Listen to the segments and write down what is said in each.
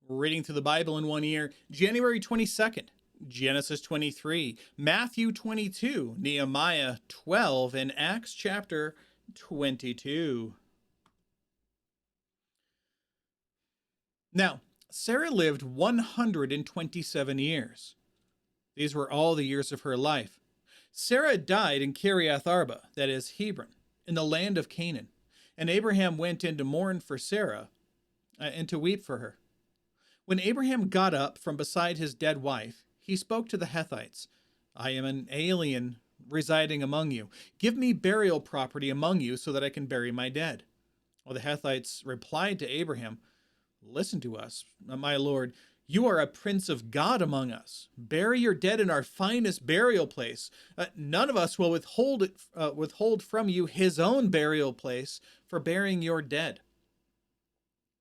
Reading through the Bible in one year, January 22nd, Genesis 23, Matthew 22, Nehemiah 12, and Acts chapter 22. Now, Sarah lived 127 years. These were all the years of her life. Sarah died in Kiriath Arba, that is Hebron, in the land of Canaan. And Abraham went in to mourn for Sarah and to weep for her. When Abraham got up from beside his dead wife, he spoke to the Hethites, I am an alien residing among you. Give me burial property among you so that I can bury my dead. Well, the Hethites replied to Abraham, Listen to us, my lord. You are a prince of God among us. Bury your dead in our finest burial place. None of us will withhold from you his own burial place for burying your dead.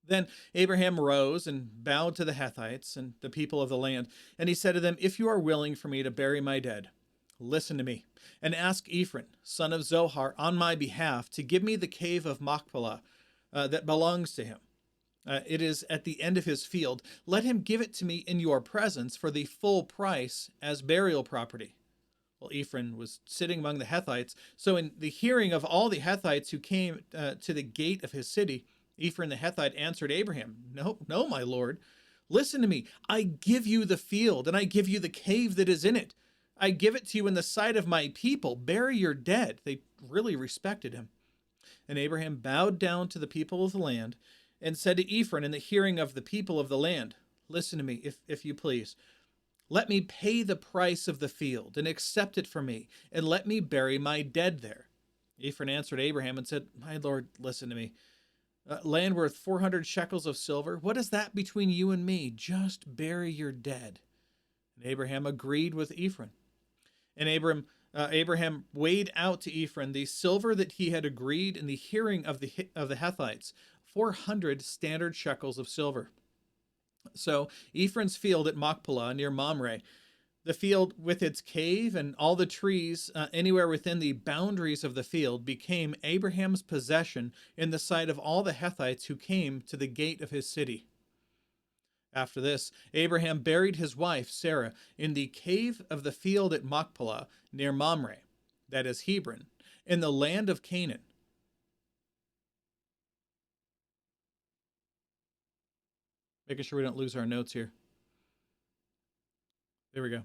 Then Abraham rose and bowed to the Hethites and the people of the land, and he said to them, If you are willing for me to bury my dead, listen to me, and ask Ephron, son of Zohar, on my behalf, to give me the cave of Machpelah that belongs to him. It is at the end of his field. Let him give it to me in your presence for the full price as burial property. Well, Ephron was sitting among the Hethites, so in the hearing of all the Hethites who came to the gate of his city, Ephron the Hethite answered Abraham, No, my lord. Listen to me. I give you the field, and I give you the cave that is in it. I give it to you in the sight of my people. Bury your dead. They really respected him. And Abraham bowed down to the people of the land and said to Ephron in the hearing of the people of the land, Listen to me, if you please. Let me pay the price of the field and accept it for me, and let me bury my dead there. Ephron answered Abraham and said, My lord, listen to me. Land worth 400 shekels of silver. What is that between you and me? Just bury your dead. And Abraham agreed with Ephron. And Abraham weighed out to Ephron the silver that he had agreed in the hearing of the Hethites, 400 standard shekels of silver. So Ephron's field at Machpelah near Mamre, the field with its cave and all the trees anywhere within the boundaries of the field became Abraham's possession in the sight of all the Hethites who came to the gate of his city. After this, Abraham buried his wife Sarah in the cave of the field at Machpelah near Mamre, that is Hebron, in the land of Canaan. Making sure we don't lose our notes here. There we go.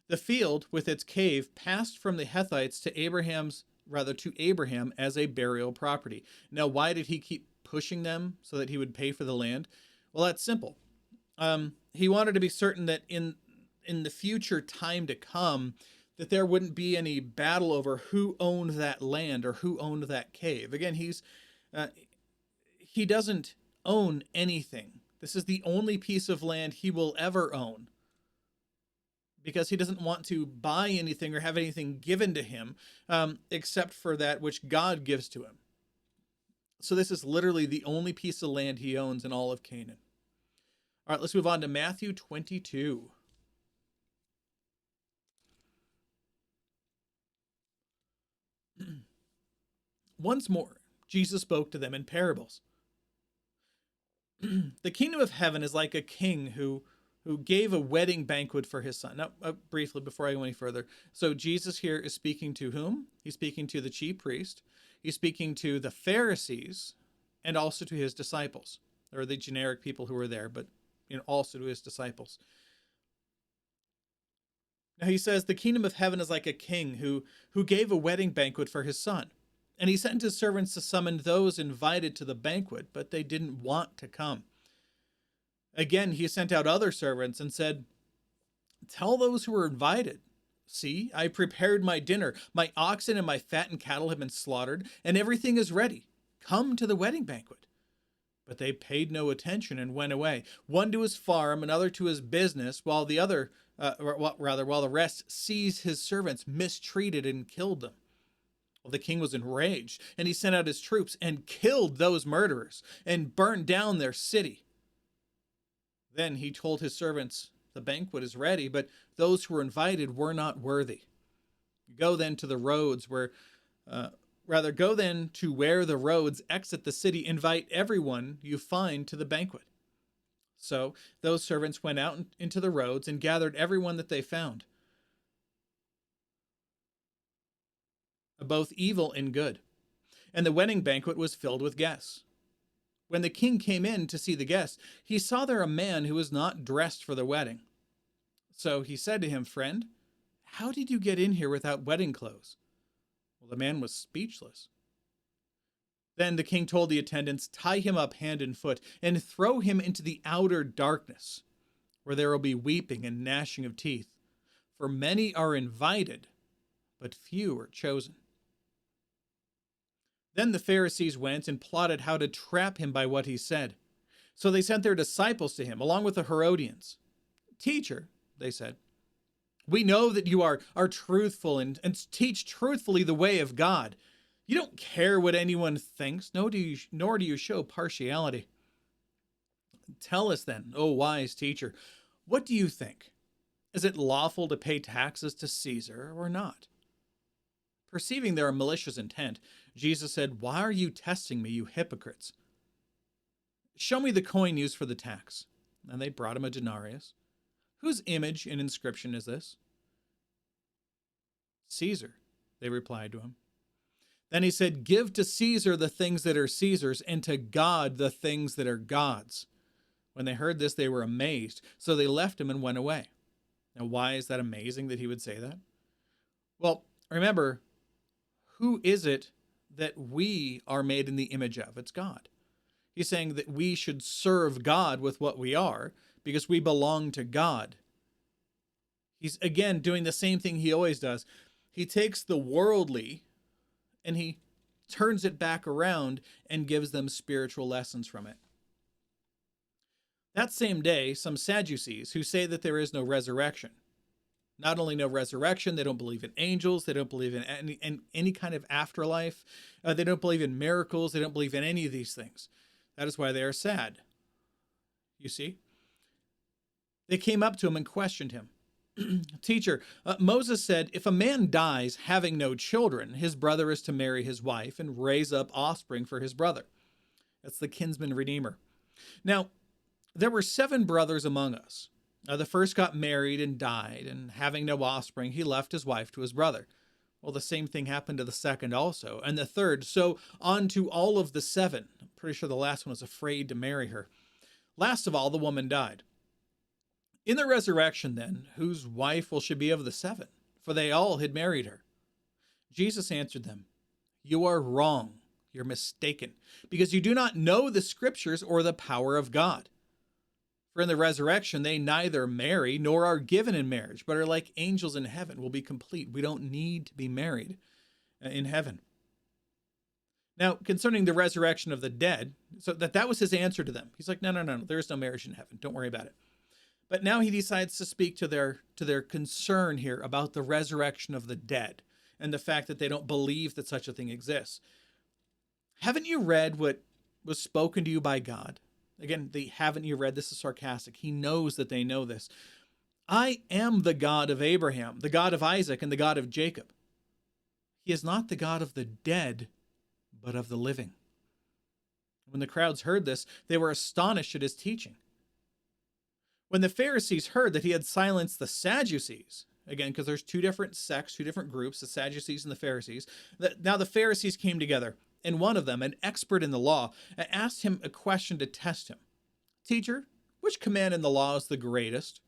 The field with its cave passed from the Hethites to Abraham as a burial property. Now, why did he keep pushing them so that he would pay for the land? Well, that's simple. He wanted to be certain that in the future time to come, that there wouldn't be any battle over who owned that land or who owned that cave. Again, he doesn't own anything. This is the only piece of land he will ever own, because he doesn't want to buy anything or have anything given to him except for that which God gives to him. So this is literally the only piece of land he owns in all of Canaan. All right, let's move on to Matthew 22. Once more, Jesus spoke to them in parables. The kingdom of heaven is like a king who gave a wedding banquet for his son. Now, briefly, before I go any further. So Jesus here is speaking to whom? He's speaking to the chief priest. He's speaking to the Pharisees and also to his disciples, or the generic people who were there, but also to his disciples. Now he says, the kingdom of heaven is like a king who gave a wedding banquet for his son. And he sent his servants to summon those invited to the banquet, but they didn't want to come. Again, he sent out other servants and said, Tell those who were invited, see, I prepared my dinner. My oxen and my fattened cattle have been slaughtered, and everything is ready. Come to the wedding banquet. But they paid no attention and went away, one to his farm, another to his business, while the rest seized his servants, mistreated and killed them. Well, the king was enraged, and he sent out his troops and killed those murderers and burned down their city. Then he told his servants, The banquet is ready, but those who were invited were not worthy. Go then to where the roads exit the city. Invite everyone you find to the banquet. So those servants went out into the roads and gathered everyone that they found, both evil and good. And the wedding banquet was filled with guests. When the king came in to see the guests, he saw there a man who was not dressed for the wedding. So he said to him, "Friend, how did you get in here without wedding clothes?" Well, the man was speechless. Then the king told the attendants, "Tie him up hand and foot and throw him into the outer darkness, where there will be weeping and gnashing of teeth. For many are invited, but few are chosen." Then the Pharisees went and plotted how to trap him by what he said. So they sent their disciples to him, along with the Herodians. "Teacher," they said, "we know that you are truthful and teach truthfully the way of God. You don't care what anyone thinks, nor do you show partiality. Tell us then, O wise teacher, what do you think? Is it lawful to pay taxes to Caesar or not?" Perceiving their malicious intent, Jesus said, "Why are you testing me, you hypocrites? Show me the coin used for the tax." And they brought him a denarius. "Whose image and inscription is this?" "Caesar," they replied to him. Then he said, "Give to Caesar the things that are Caesar's, and to God the things that are God's." When they heard this, they were amazed. So they left him and went away. Now, why is that amazing that he would say that? Well, remember, who is it that we are made in the image of? It's God. He's saying that we should serve God with what we are because we belong to God. He's, again, doing the same thing he always does. He takes the worldly and he turns it back around and gives them spiritual lessons from it. That same day, some Sadducees, who say that there is no resurrection, not only no resurrection, they don't believe in angels, they don't believe in any kind of afterlife, they don't believe in miracles, they don't believe in any of these things. That is why they are sad. You see? They came up to him and questioned him. "Teacher, Moses said, if a man dies having no children, his brother is to marry his wife and raise up offspring for his brother." That's the kinsman redeemer. Now, there were 7 brothers among us. The first got married and died, and having no offspring, he left his wife to his brother. Well, the same thing happened to the second also, and the third, so on to all of the 7. I'm pretty sure the last one was afraid to marry her. Last of all, the woman died. In the resurrection, then, whose wife will she be of the 7? For they all had married her. Jesus answered them, "You are wrong. You're mistaken, because you do not know the scriptures or the power of God. For in the resurrection, they neither marry nor are given in marriage, but are like angels in heaven, will be complete. We don't need to be married in heaven." Now, concerning the resurrection of the dead, so that was his answer to them. He's like, no, there is no marriage in heaven. Don't worry about it. But now he decides to speak to their concern here about the resurrection of the dead and the fact that they don't believe that such a thing exists. "Haven't you read what was spoken to you by God?" Again, haven't you read? This is sarcastic. He knows that they know this. "I am the God of Abraham, the God of Isaac, and the God of Jacob." He is not the God of the dead, but of the living. When the crowds heard this, they were astonished at his teaching. When the Pharisees heard that he had silenced the Sadducees, again, because there's 2 different sects, 2 different groups, the Sadducees and the Pharisees, now the Pharisees came together, and one of them, an expert in the law, asked him a question to test him. "Teacher, which command in the law is the greatest?"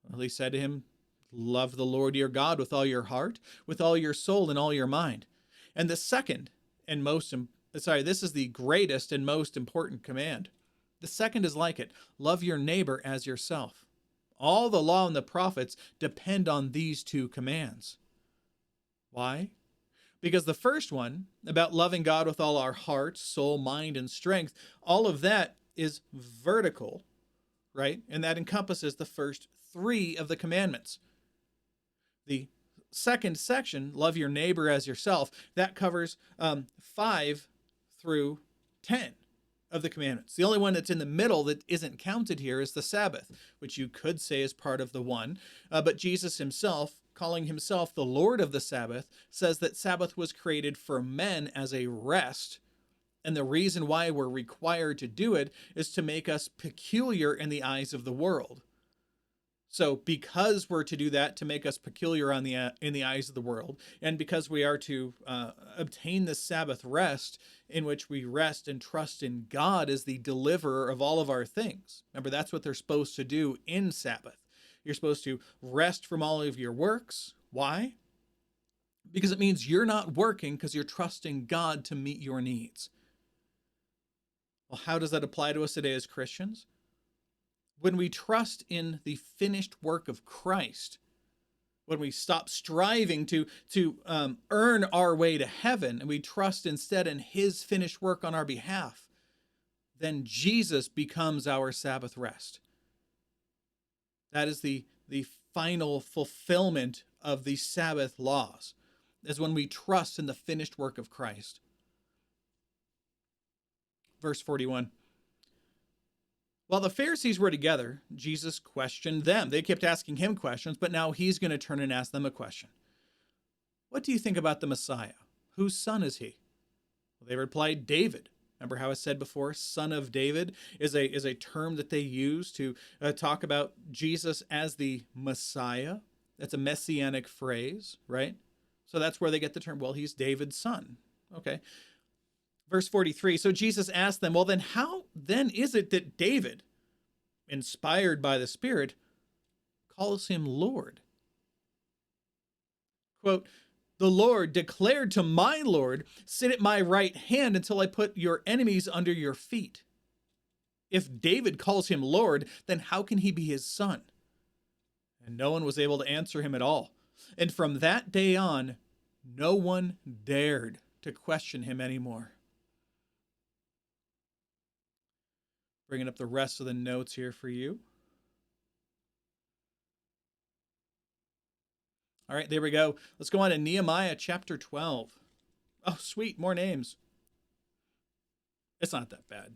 Well, he said to him, "Love the Lord your God with all your heart, with all your soul, and all your mind. And the second and this is the greatest and most important command. The second is like it. Love your neighbor as yourself. All the law and the prophets depend on these 2 commands." Why? Because the first one, about loving God with all our heart, soul, mind, and strength, all of that is vertical, right? And that encompasses the first 3 of the commandments. The second section, love your neighbor as yourself, that covers 5 through 10 of the commandments. The only one that's in the middle that isn't counted here is the Sabbath, which you could say is part of the one. But Jesus himself, calling himself the Lord of the Sabbath, says that Sabbath was created for men as a rest, And the reason why we're required to do it is to make us peculiar in the eyes of the world. So because we're to do that to make us peculiar in the eyes of the world, and because we are to obtain the Sabbath rest in which we rest and trust in God as the deliverer of all of our things. Remember, that's what they're supposed to do in Sabbath. You're supposed to rest from all of your works. Why? Because it means you're not working because you're trusting God to meet your needs. Well, how does that apply to us today as Christians? When we trust in the finished work of Christ, when we stop striving to earn our way to heaven and we trust instead in his finished work on our behalf, then Jesus becomes our Sabbath rest. That is the final fulfillment of the Sabbath laws, is when we trust in the finished work of Christ. Verse 41. While the Pharisees were together, Jesus questioned them. They kept asking him questions, but now he's going to turn and ask them a question. What do you think about the Messiah? Whose son is he? Well, they replied, David. Remember how I said before, son of David is a term that they use to talk about Jesus as the Messiah. That's a messianic phrase, right? So that's where they get the term, well, he's David's son. Okay. Verse 43, so Jesus asked them, well, then how then is it that David, inspired by the Spirit, calls him Lord? Quote, the Lord declared to my Lord, sit at my right hand until I put your enemies under your feet. If David calls him Lord, then how can he be his son? And no one was able to answer him at all. And from that day on, no one dared to question him anymore. Bringing up the rest of the notes here for you. All right, there we go. Let's go on to Nehemiah chapter 12. Oh, sweet, more names. It's not that bad.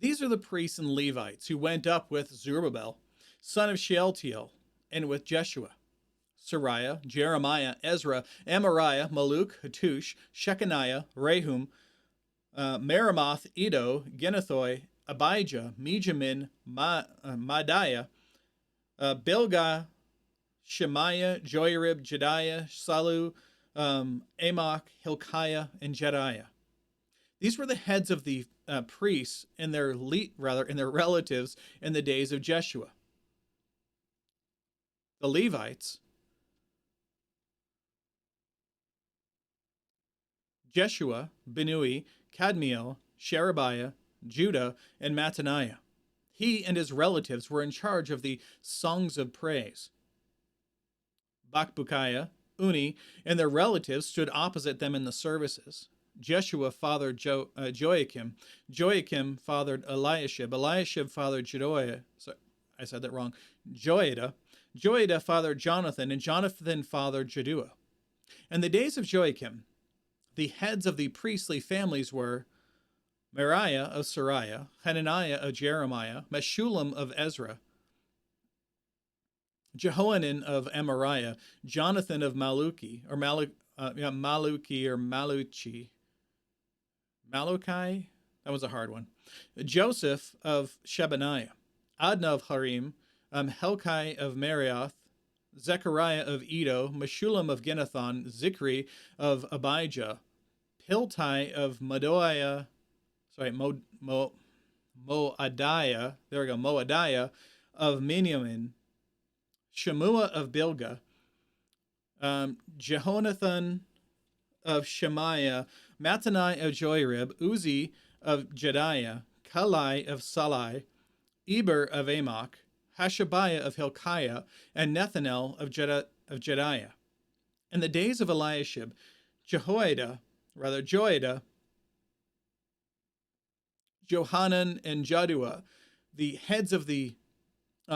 These are the priests and Levites who went up with Zerubbabel, son of Shealtiel, and with Jeshua, Sariah, Jeremiah, Ezra, Amariah, Maluk, Hattush, Shechaniah, Rehum, Meremoth, Iddo, Ginnethoi, Abijah, Mijamin, Madiah, Bilgah, Shemaiah, Joiarib, Jediah, Salu, Amok, Hilkiah, and Jediah. These were the heads of the priests and their relatives in the days of Jeshua. The Levites, Jeshua, Binui, Kadmiel, Sherebiah, Judah, and Mattaniah. He and his relatives were in charge of the songs of praise. Bakbukiah, Uni, and their relatives stood opposite them in the services. Jeshua fathered Joachim. Joachim fathered Eliashib. Eliashib fathered Joiada. Joiada fathered Jonathan, and Jonathan fathered Jaddua. In the days of Joachim, the heads of the priestly families were Meriah of Sariah, Hananiah of Jeremiah, Meshullam of Ezra, Jehohanan of Amariah, Jonathan of Maluki, Maluki, that was a hard one, Joseph of Shebaniah, Adna of Harim, Helkai of Marioth, Zechariah of Iddo, Meshullam of Ginnethon, Zikri of Abijah, Piltai of Moadiah, Moadiah of Miniamin, Shemua of Bilgah, Jehonathan of Shemaiah, Mattanai of Joiarib, Uzi of Jediah, Kalai of Salai, Eber of Amok, Hashabiah of Hilkiah, and Nethanel of Jediah. In the days of Eliashib, Joiada, Johanan, and Jaddua, the heads of the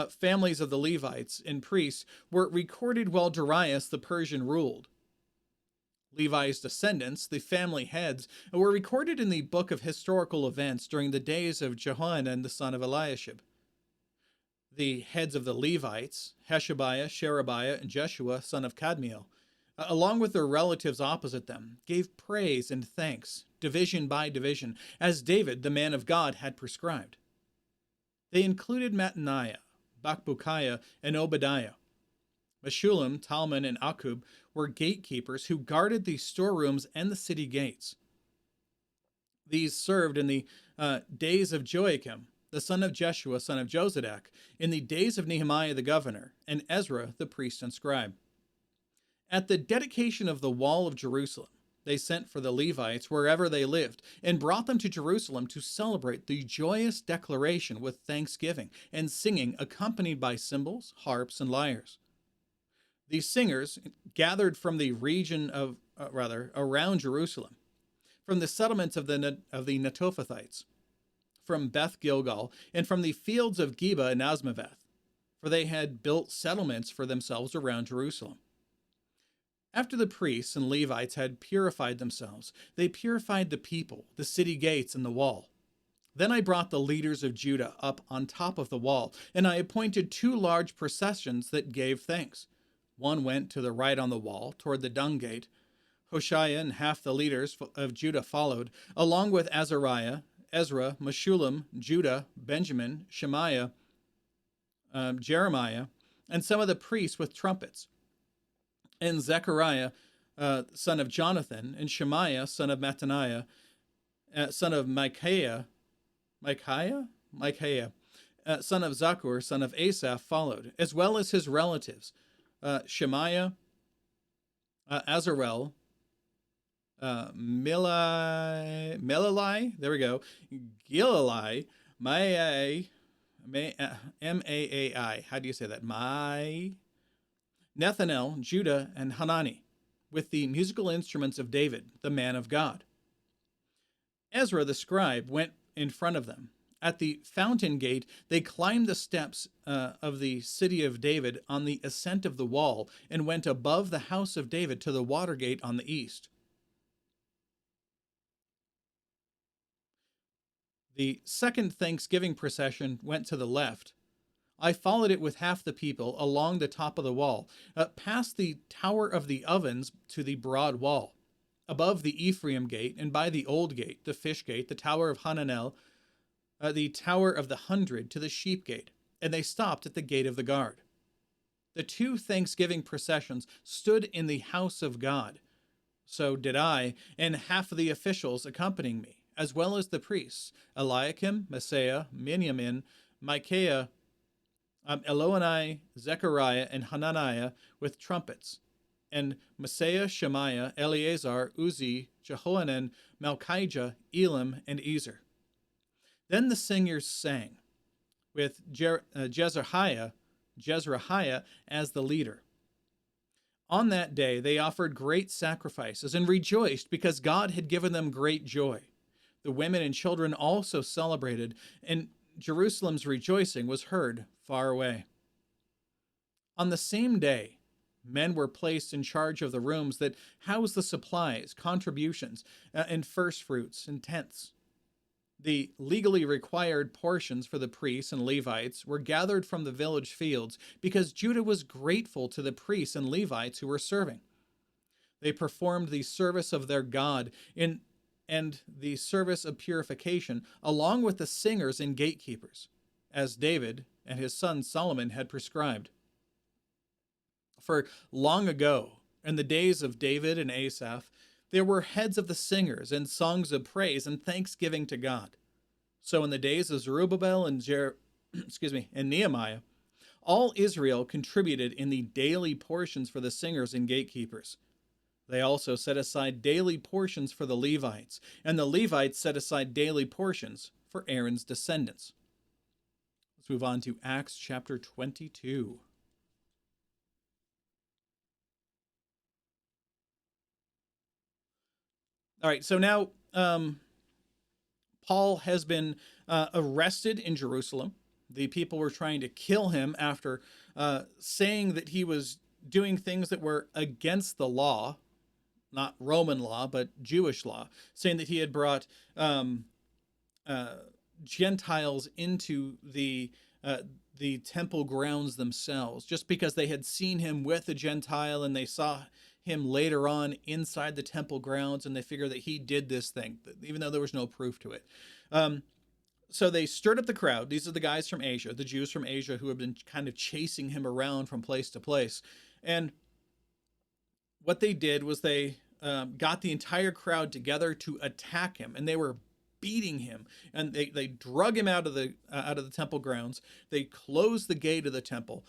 families of the Levites and priests, were recorded while Darius the Persian ruled. Levi's descendants, the family heads, were recorded in the book of historical events during the days of Johanan the son of Eliashib. The heads of the Levites, Hashabiah, Sherebiah, and Jeshua son of Kadmiel. along with their relatives opposite them, gave praise and thanks, division by division, as David, the man of God, had prescribed. They included Mattaniah, Bakbukiah, and Obadiah. Meshullam, Talmon, and Akub were gatekeepers who guarded the storerooms and the city gates. These served in the days of Joachim, the son of Jeshua, son of Jozadak, in the days of Nehemiah the governor, and Ezra the priest and scribe. At the dedication of the wall of Jerusalem, they sent for the Levites wherever they lived, and brought them to Jerusalem to celebrate the joyous declaration with thanksgiving and singing, accompanied by cymbals, harps, and lyres. These singers gathered from the region of, around Jerusalem, from the settlements of the Netophathites, from Beth Gilgal, and from the fields of Geba and Asmaveth, for they had built settlements for themselves around Jerusalem. After the priests and Levites had purified themselves, they purified the people, the city gates, and the wall. Then I brought the leaders of Judah up on top of the wall, and I appointed 2 large processions that gave thanks. One went to the right on the wall, toward the dung gate. Hoshea and half the leaders of Judah followed, along with Azariah, Ezra, Meshullam, Judah, Benjamin, Shemaiah, Jeremiah, and some of the priests with trumpets, and Zechariah, son of Jonathan, and Shemaiah, son of Mattaniah, son of Micaiah, son of Zakur, son of Asaph, followed, as well as his relatives, Shemaiah, Azarel, Milalai, there we go, Gilalai, Maai, Maai, how do you say that? Nethanel, Judah, and Hanani, with the musical instruments of David, the man of God. Ezra the scribe went in front of them. At the fountain gate, they climbed the steps of the city of David on the ascent of the wall and went above the house of David to the water gate on the east. The second Thanksgiving procession went to the left. I followed it with half the people along the top of the wall, past the Tower of the Ovens to the broad wall, above the Ephraim gate and by the old gate, the fish gate, the Tower of Hananel, the Tower of the 100 to the sheep gate, and they stopped at the gate of the guard. The 2 Thanksgiving processions stood in the house of God. So did I, and half of the officials accompanying me, as well as the priests, Eliakim, Messiah, Miniamin, Micaiah, Elonai, Zechariah, and Hananiah with trumpets, and Messiah, Shemaiah, Eleazar, Uzi, Jehohanan, Malchijah, Elam, and Ezer. Then the singers sang, with Jezrahiah as the leader. On that day they offered great sacrifices and rejoiced because God had given them great joy. The women and children also celebrated, and Jerusalem's rejoicing was heard far away. On the same day, men were placed in charge of the rooms that housed the supplies, contributions, and first fruits and tenths. The legally required portions for the priests and Levites were gathered from the village fields because Judah was grateful to the priests and Levites who were serving. They performed the service of their God and the service of purification, along with the singers and gatekeepers, as David and his son Solomon had prescribed. For long ago, in the days of David and Asaph, there were heads of the singers and songs of praise and thanksgiving to God. So in the days of Zerubbabel and and Nehemiah, all Israel contributed in the daily portions for the singers and gatekeepers. They also set aside daily portions for the Levites, and the Levites set aside daily portions for Aaron's descendants. Let's move on to Acts chapter 22. All right, so now Paul has been arrested in Jerusalem. The people were trying to kill him after saying that he was doing things that were against the law, not Roman law, but Jewish law, saying that he had brought Gentiles into the temple grounds themselves, just because they had seen him with a Gentile and they saw him later on inside the temple grounds, and they figure that he did this thing, even though there was no proof to it. Um, so they stirred up the crowd. These are the guys from Asia, the Jews from Asia who have been kind of chasing him around from place to place. And what they did was they got the entire crowd together to attack him, and they were beating him, and they drug him out of the temple grounds. They closed the gate of the temple.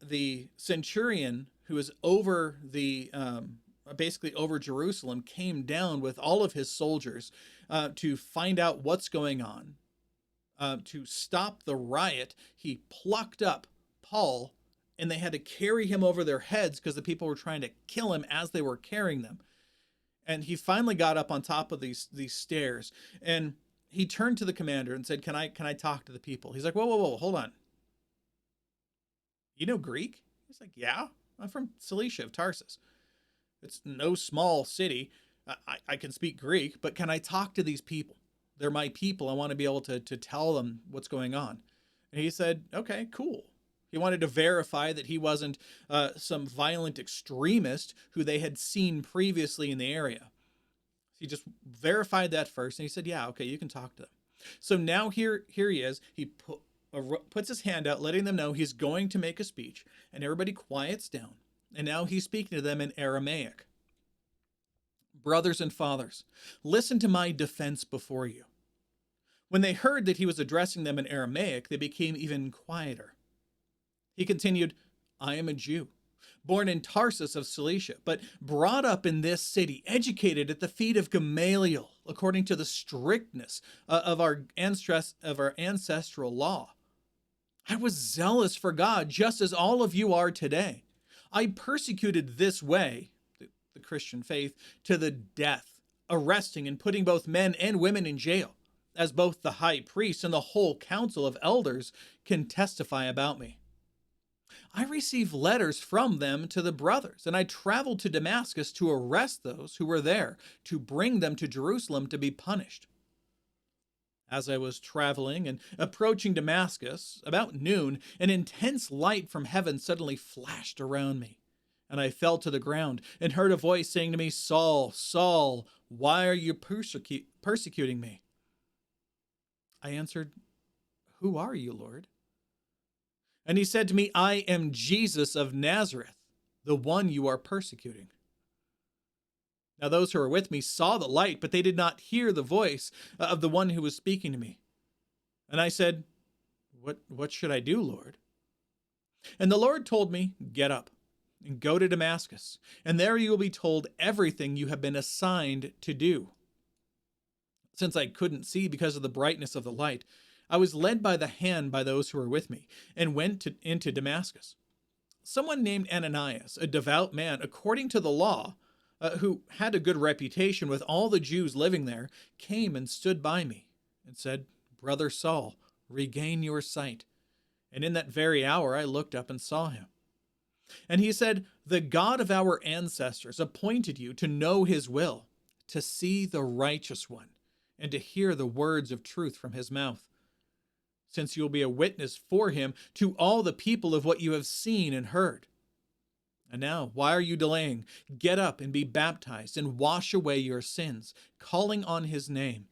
The centurion who was over the basically over Jerusalem came down with all of his soldiers to find out what's going on. To stop the riot, he plucked up Paul, and they had to carry him over their heads because the people were trying to kill him as they were carrying them. And he finally got up on top of these stairs, and he turned to the commander and said, "Can I talk to the people?" He's like, "Whoa, hold on. You know Greek?" He's like, "Yeah, I'm from Cilicia of Tarsus. It's no small city. I can speak Greek, but can I talk to these people? They're my people. I want to be able to tell them what's going on." And he said, "Okay, cool." He wanted to verify that he wasn't some violent extremist who they had seen previously in the area. He just verified that first, and he said, "Yeah, okay, you can talk to them." So now here he is. He puts his hand out, letting them know he's going to make a speech, and everybody quiets down. And now he's speaking to them in Aramaic. "Brothers and fathers, listen to my defense before you." When they heard that he was addressing them in Aramaic, they became even quieter. He continued, "I am a Jew, born in Tarsus of Cilicia, but brought up in this city, educated at the feet of Gamaliel, according to the strictness of our ancestral law. I was zealous for God, just as all of you are today. I persecuted this way, the Christian faith, to the death, arresting and putting both men and women in jail, as both the high priest and the whole council of elders can testify about me. I received letters from them to the brothers, and I traveled to Damascus to arrest those who were there, to bring them to Jerusalem to be punished. As I was traveling and approaching Damascus, about noon, an intense light from heaven suddenly flashed around me, and I fell to the ground and heard a voice saying to me, 'Saul, Saul, why are you persecuting me?' I answered, 'Who are you, Lord?' And he said to me, 'I am Jesus of Nazareth, the one you are persecuting.' Now those who were with me saw the light, but they did not hear the voice of the one who was speaking to me. And I said, 'What should I do, Lord?' And the Lord told me, 'Get up and go to Damascus, and there you will be told everything you have been assigned to do.' Since I couldn't see because of the brightness of the light, I was led by the hand by those who were with me, and went into Damascus. Someone named Ananias, a devout man according to the law, who had a good reputation with all the Jews living there, came and stood by me and said, 'Brother Saul, regain your sight.' And in that very hour I looked up and saw him. And he said, 'The God of our ancestors appointed you to know his will, to see the righteous one, and to hear the words of truth from his mouth. Since you will be a witness for him to all the people of what you have seen and heard. And now, why are you delaying? Get up and be baptized and wash away your sins, calling on his name.'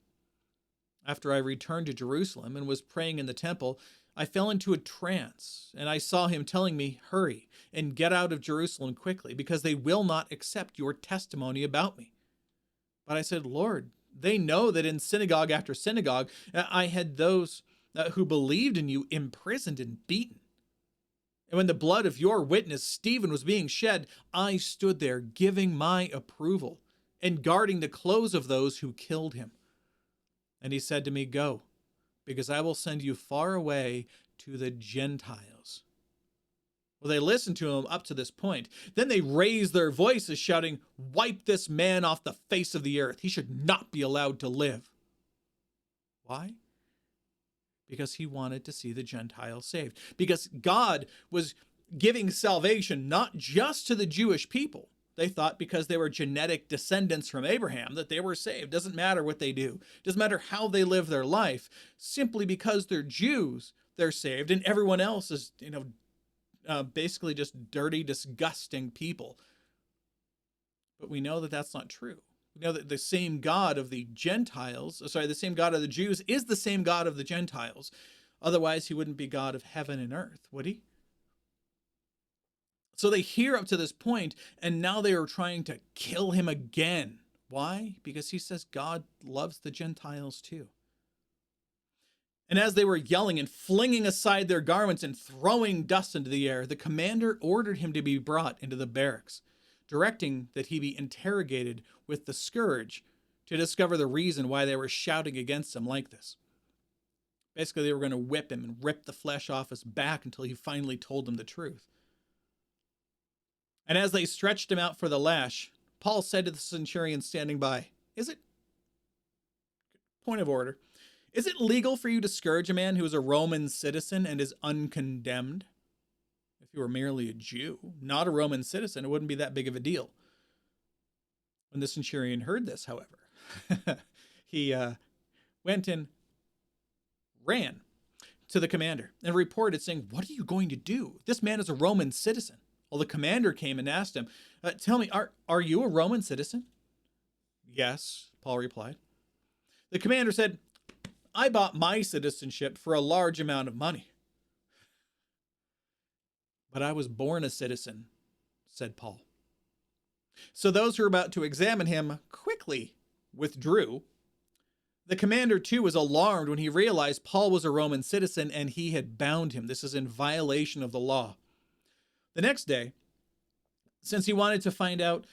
After I returned to Jerusalem and was praying in the temple, I fell into a trance, and I saw him telling me, 'Hurry and get out of Jerusalem quickly, because they will not accept your testimony about me.' But I said, 'Lord, they know that in synagogue after synagogue I had those who believed in you imprisoned and beaten. And when the blood of your witness Stephen was being shed, I stood there giving my approval and guarding the clothes of those who killed him.' And he said to me, 'Go, because I will send you far away to the Gentiles.' Well, they listened to him up to this point. Then they raised their voices, shouting, 'Wipe this man off the face of the earth. He should not be allowed to live.' Why? Because he wanted to see the Gentiles saved. Because God was giving salvation not just to the Jewish people. They thought because they were genetic descendants from Abraham that they were saved. Doesn't matter what they do. Doesn't matter how they live their life. Simply because they're Jews, they're saved, and everyone else is, basically just dirty, disgusting people. But we know that that's not true. We know that the same God of the Gentiles, the same God of the Jews is the same God of the Gentiles. Otherwise, he wouldn't be God of heaven and earth, would he? So they hear up to this point, and now they are trying to kill him again. Why? Because he says God loves the Gentiles too. And as they were yelling and flinging aside their garments and throwing dust into the air, the commander ordered him to be brought into the barracks, directing that he be interrogated with the scourge to discover the reason why they were shouting against him like this. Basically, they were going to whip him and rip the flesh off his back until he finally told them the truth. And as they stretched him out for the lash, Paul said to the centurion standing by, point of order, is it legal for you to scourge a man who is a Roman citizen and is uncondemned? If you were merely a Jew, not a Roman citizen, it wouldn't be that big of a deal. When the centurion heard this, however, he went and ran to the commander and reported saying, what are you going to do? This man is a Roman citizen. Well, the commander came and asked him, tell me, are you a Roman citizen? Yes, Paul replied. The commander said, I bought my citizenship for a large amount of money. But I was born a citizen, said Paul. So those who were about to examine him quickly withdrew. The commander, too, was alarmed when he realized Paul was a Roman citizen and he had bound him. This is in violation of the law. The next day, since he wanted to find out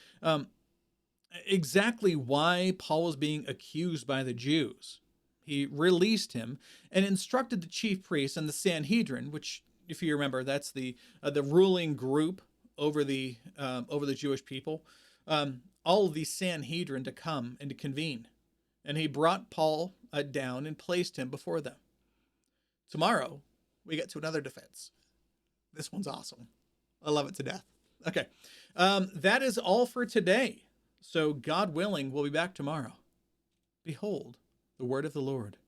exactly why Paul was being accused by the Jews, he released him and instructed the chief priests and the Sanhedrin, which, if you remember, that's the ruling group over the Jewish people, all of the Sanhedrin to come and to convene. And he brought Paul down and placed him before them. Tomorrow, we get to another defense. This one's awesome. I love it to death. Okay, that is all for today. So God willing, we'll be back tomorrow. Behold, the word of the Lord.